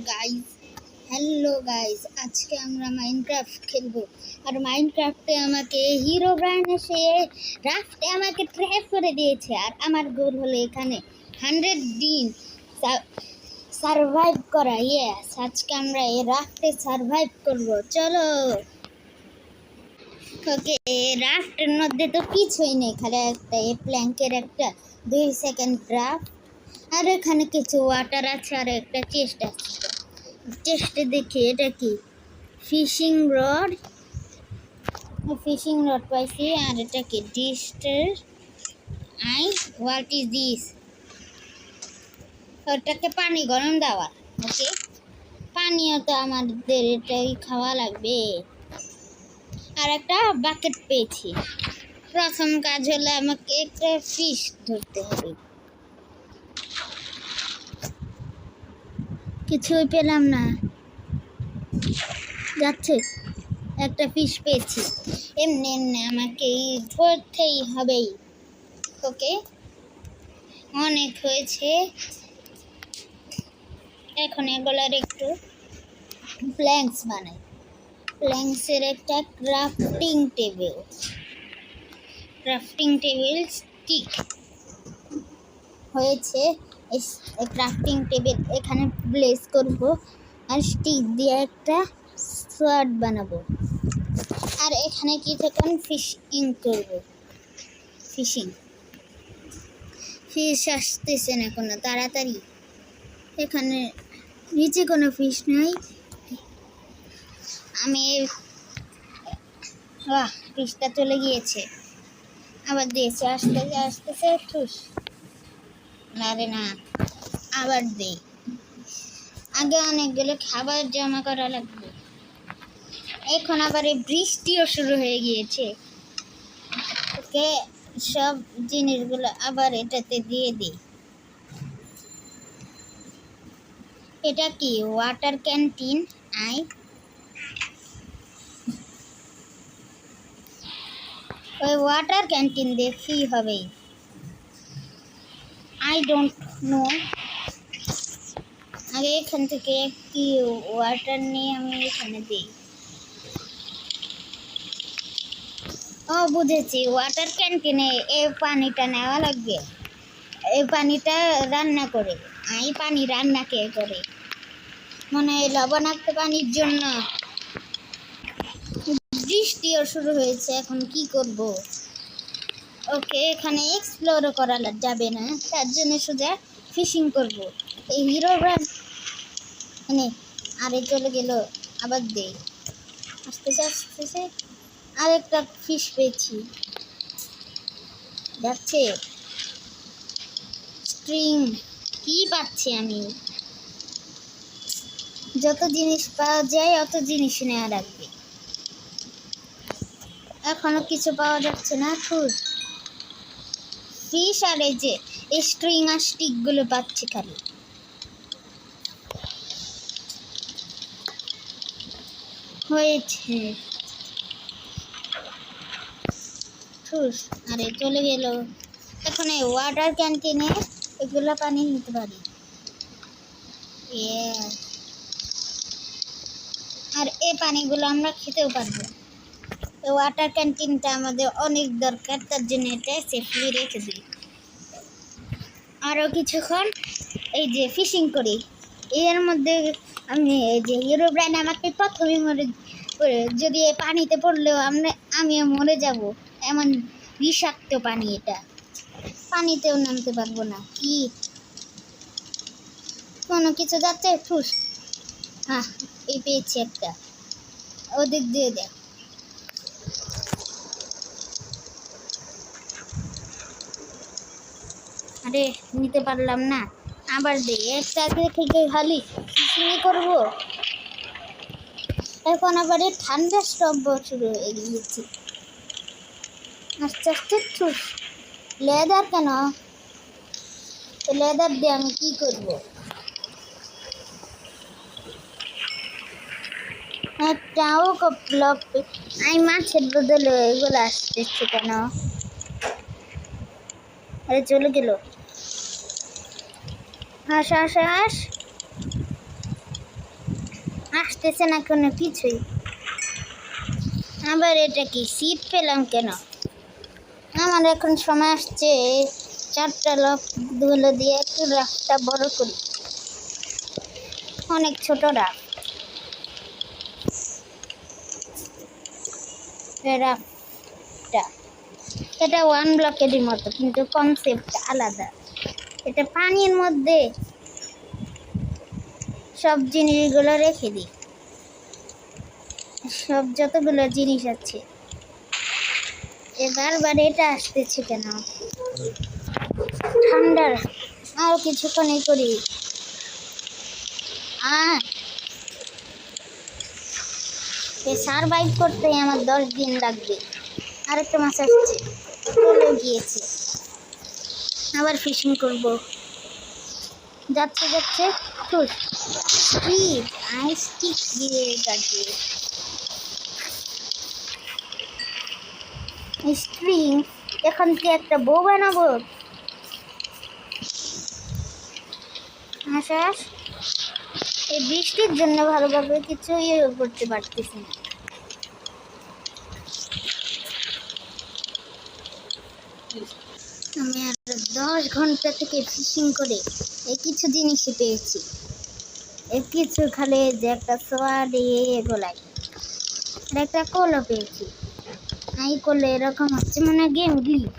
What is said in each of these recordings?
Guys hello guys, আজকে আমরা Minecraft খেলবো। আর মাইনক্রাফটে আমাকে হিরো ব্রাইন এসে রাফটে আমাকে ট্র্যাপ করে দিয়েছে। আর আমার গোল হলো এখানে 100 দিন সারভাইভ করা। ইয়েস, আজকে আমরা এই রাফটে সারভাইভ করব। চলো। ওকে, রাফটের মধ্যে তো কিছুই নেই, খালি একটা এই প্ল্যাঙ্কের একটা 2 সেকেন্ড রাফট। আর এখানে কিছু ওয়াটার আছে আর একটা চেস্ট আছে। চেস্টে দেখি এটা কি, ফিশিং রড পাইছি। আর এটা কি, ডিস্টার আই হোয়াট ইজ দিস? ওটাকে পানি গরম দেওয়া। ওকে, পানিও তো আমাদের এটাই খাওয়া লাগবে। আর একটা বাকেট পেয়েছি। প্রথম কাজ হলো আমাকে একটা ফিশ ধরতে হবে। কিছুই পেলাম না, যাচ্ছে। একটা ফিশ পেয়েছি। এমনি আমাকে ধরতেই হবেই। ওকে, অনেক হয়েছে। এখন এগুলার একটু প্ল্যাঙ্কস বানাই। প্ল্যাঙ্কসের একটা ক্রাফটিং টেবিল স্টিক হয়েছে। ক্রাফটিং টেবিল এখানে প্লেস করব আর স্টিক দিয়ে একটা সোয়ার্ড বানাবো। আর এখানে কিছুক্ষণ ফিশিং করব। ফিশ আসতেছে না কোনো, তাড়াতাড়ি। এখানে নিচে কোনো ফিশ নাই। আমি ফিশটা চলে গিয়েছে, আবার দিয়েছে। আসতেছে ঠুস। না রে না, আবার দে। আগে অনেকগুলো খাবার জমা করা লাগবে। এখন আবার এই বৃষ্টিও শুরু হয়ে গিয়েছে। ওকে, সব জিনিসগুলো আবার এটাতে দিয়ে দিই। এটা কি, ওয়াটার ক্যান্টিন? ওই ওয়াটার ক্যান্টিন দিয়ে ফ্রি হবে? I don't know. আগে এখান থেকে একটি ওয়াটার নিয়ে আমি এখানে দিই। ও বুঝেছি, ওয়াটার ক্যান্টিনে এই পানিটা নেওয়া লাগবে। এই পানিটা রান্না করে। পানি রান্না কে করে? মনে হয় লবণাক্ত পানির জন্য। বৃষ্টিও শুরু হয়েছে, এখন কি করব? ওকে, এখানে এক্সপ্লোরও করা যাবে না, তার জন্য সোজা ফিশিং করব। এই হিরো ব্রান্ড আরে চলে গেল, আবার দে। আসতেছে। আরেকটা ফিশ পেয়েছি, যাচ্ছে। স্ট্রিং কি পাচ্ছি আমি? যত জিনিস পাওয়া যায় অত জিনিস নেওয়া লাগবে। এখনো কিছু পাওয়া যাচ্ছে না। ফিশ আর এই যে স্ট্রিং আর স্টিকগুলো পাচ্ছি খালি। হয়েছে। আরে চলে গেল। এখন এই ওয়াটার ক্যান্টিনে এগুলো পানি নিতে পারি। আর এই পানিগুলো আমরা খেতেও পারবো। এই ওয়াটার ক্যান্টিনটা আমাদের অনেক দরকার, তার জন্য এটা সেফলি রেখে দিই। আরও কিছুক্ষণ এই যে ফিশিং করি। এর মধ্যে আমি এই যে হিরো ব্রাইন আমাকে প্রথমে যদি এই পানিতে পড়লেও আমিও মরে যাব। এমন বিষাক্ত পানি এটা, পানিতেও নামতে পারবো না। কি কোনো কিছু যাচ্ছে? এই পেয়েছি একটা, ওদিক দিয়ে দেখ। আরে নিতে পারলাম না, আবার দে। একটা থেকে খালি ফিশিংই করবো। এখন আবার এই ঠান্ডা স্টপ শুরু হয়ে গিয়েছে। আস্তে আস্তে লেদার কেন? তো লেদার দিয়ে আমি কি করবো? একটাও ব্লক মাছের বদলে এগুলো আসতেছে কেন? আরে চলে গেল। হাস। আসতেছে না কোনো কিছুই। আবার এটা কি সিট পেলাম কেন? আমার এখন সময় আসছে 4টা লোকগুলো দিয়ে একটু রাস্তা বড় করি। অনেক ছোট রাস্তা। এটা 1 ব্লকেরই মতো, কিন্তু কনসেপ্ট আলাদা। এটা পানির মধ্যে সব জিনিসগুলো রেখে দিই, সব যতগুলো জিনিস আছে। বারবার এটা আসতেছে কেন? ঠান্ডার আরো কিছুক্ষণ করি। সারভাইভ করতে আমার 10 দিন লাগবে। আরেকটা মাছ আসছে, চলে গিয়েছে। আবার ফিশিং করব। যাচ্ছে যাচ্ছে খুশ স্ট্রিট আইস স্টিক দিয়ে কাটিয়ে স্ট্রিং। এখন কি একটা বউ বানাবো? আশ্বাস এই বৃষ্টির জন্য ভালোভাবে কিছু করতে পারতেছি না। আমি আর 10 ঘন্টা থেকে ফিশিং করে এই কিছু জিনিসই পেয়েছি। এই কিছু খালি যে একটা সোয়া দিয়ে গোলাই আর একটা কলও পেয়েছি। এই করলে এরকম হচ্ছে মানে গেম গ্লিচ।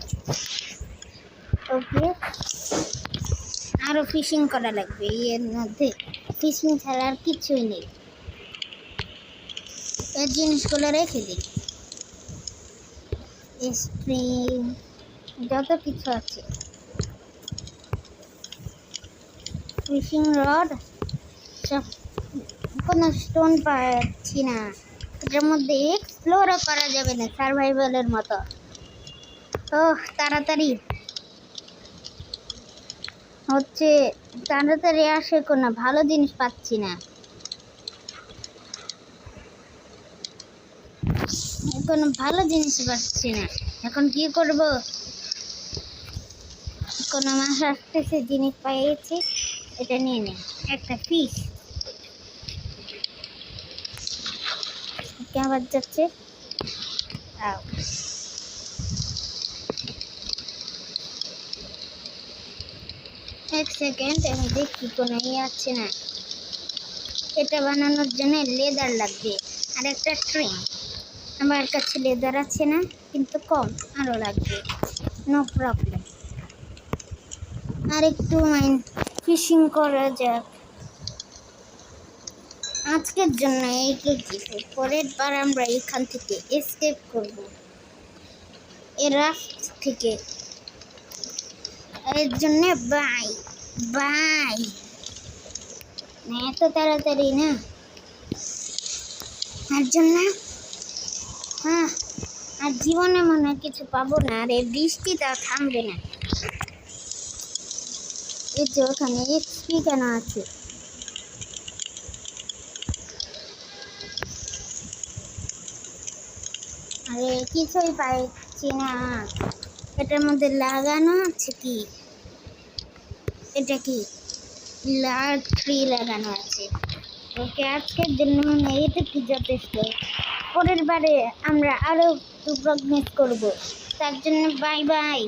ওকে, আরো ফিশিং করা লাগবে। এর মধ্যে ফিশিং ছাড়া আর কিছুই নেই। এই জিনিসগুলো রেখে দিই, স্প্রিং যত কিছু আছে, ফিশিং রড সব। কোনো স্টোন পাচ্ছি না। এটার মধ্যে এক্সপ্লোরও করা যাবে না সার্ভাইভালের মতো। তাড়াতাড়ি হচ্ছে, তাড়াতাড়ি আসে, কোনো ভালো জিনিস পাচ্ছি না। কোনো ভালো জিনিস পাচ্ছি না। এখন কি করব? কোনো মাছ আসতেছে, জিনিস পাইয়েছি, এটা নিয়ে নে। একটা ফিশ আবার যাচ্ছে। এক সেকেন্ড, আমি দেখি কোনো আছে না। এটা বানানোর জন্য লেদার লাগবে আর একটা ট্রিম। আমার কাছে লেদার আছে না, কিন্তু কম, আরও লাগবে। No problem. আর একটু ফিশিং করা যাক। আজকের জন্য এইটুকু। পরের বার আমরা এখান থেকে এসকেপ করব, এর রাস্তা থেকে। এর জন্য বাই বাই। এত তাড়াতাড়ি না, আর জন্য আর জীবনে মনে হয় কিছু পাবো না। আর এই বৃষ্টিটা থামবে না। এই যে ওখানে এক্সপি কেন আছে? আরে কিছুই পাইছি না। এটার মধ্যে লাগানো আছে কি? এটা কি লার্জ 3 লাগানো আছে। ওকে, আজকের জন্য এইটুকু যথেষ্ট। পরের বারে আমরা আরো প্রোগ্রেস করব। তার জন্য বাই বাই।